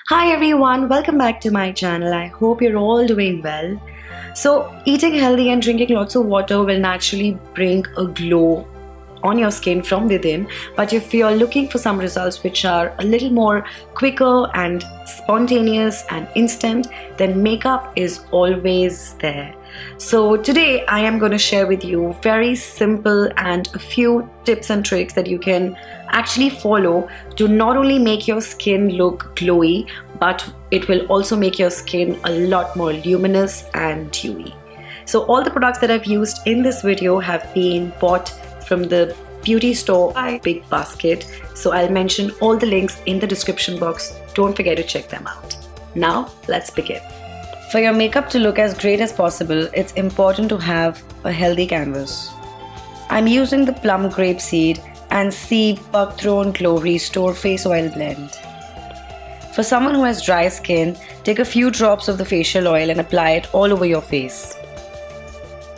Hi everyone, welcome back to my channel. I hope you're all doing well. So eating healthy and drinking lots of water will naturally bring a glow on your skin from within, but if you're looking for some results which are a little more quicker and spontaneous and instant, then makeup is always there. So today I am going to share with you very simple and a few tips and tricks that you can actually follow to not only make your skin look glowy, but it will also make your skin a lot more luminous and dewy. So all the products that I've used in this video have been bought from the beauty store by Big Basket. So I'll mention all the links in the description box. Don't forget to check them out. Now let's begin. For your makeup to look as great as possible, it's important to have a healthy canvas. I'm using the Plum Grapeseed and C Buckthorn Glow Restore Face Oil Blend. For someone who has dry skin, take a few drops of the facial oil and apply it all over your face.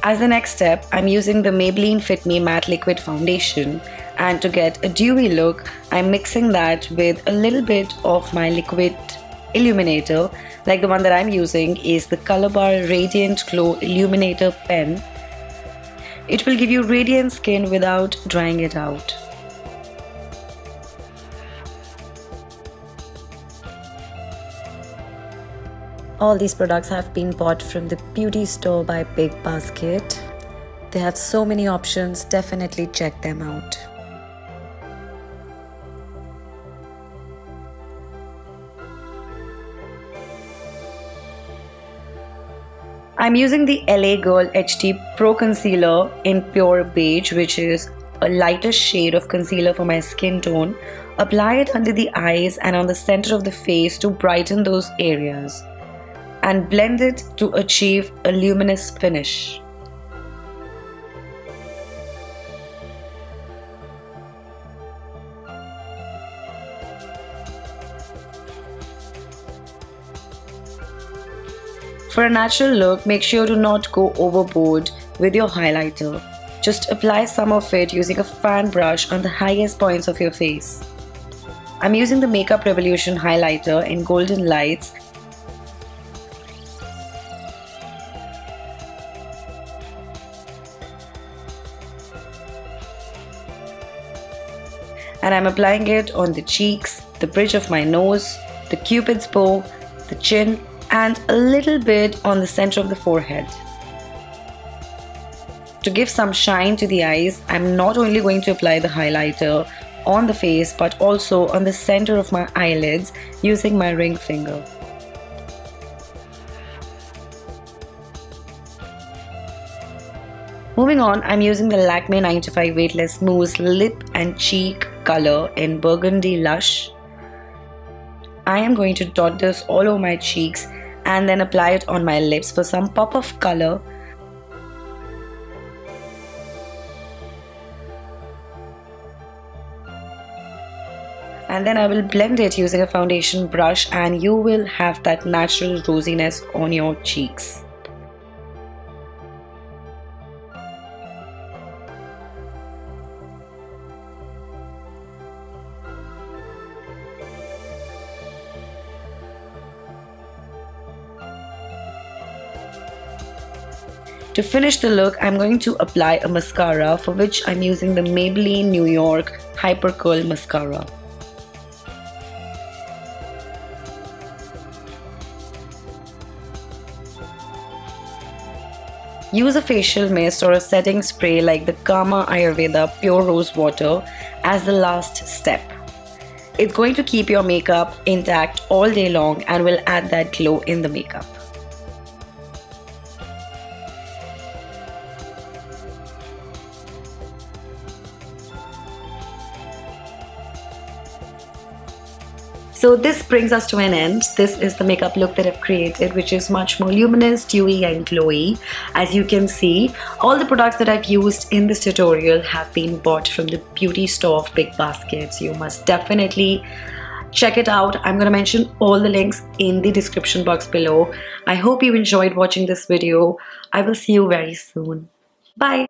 As the next step, I'm using the Maybelline Fit Me Matte Liquid Foundation, and to get a dewy look, I'm mixing that with a little bit of my liquid illuminator, like the one that I'm using is the ColorBar Radiant Glow Illuminator pen. It will give you radiant skin without drying it out. All these products have been bought from the beauty store by Big Basket. They have so many options, definitely check them out. I'm using the LA Girl HD Pro Concealer in Pure Beige, which is a lighter shade of concealer for my skin tone. Apply it under the eyes and on the center of the face to brighten those areas, and blend it to achieve a luminous finish. For a natural look, make sure to not go overboard with your highlighter. Just apply some of it using a fan brush on the highest points of your face. I'm using the Makeup Revolution highlighter in Golden Lights. And I'm applying it on the cheeks, the bridge of my nose, the cupid's bow, the chin, and a little bit on the center of the forehead. To give some shine to the eyes, I'm not only going to apply the highlighter on the face but also on the center of my eyelids using my ring finger. Moving on, I'm using the Lakme 95 Weightless Mousse Lip and Cheek color in Burgundy Lush. I am going to dot this all over my cheeks and then apply it on my lips for some pop of color. And then I will blend it using a foundation brush, and you will have that natural rosiness on your cheeks. To finish the look, I'm going to apply a mascara, for which I'm using the Maybelline New York Hypercurl mascara. Use a facial mist or a setting spray like the Ayurveda Pure Rose Water as the last step. It's going to keep your makeup intact all day long and will add that glow in the makeup. So this brings us to an end. This is the makeup look that I've created, which is much more luminous, dewy and glowy. As you can see, all the products that I've used in this tutorial have been bought from the beauty store of Big Basket. So you must definitely check it out. I'm going to mention all the links in the description box below. I hope you enjoyed watching this video. I will see you very soon. Bye.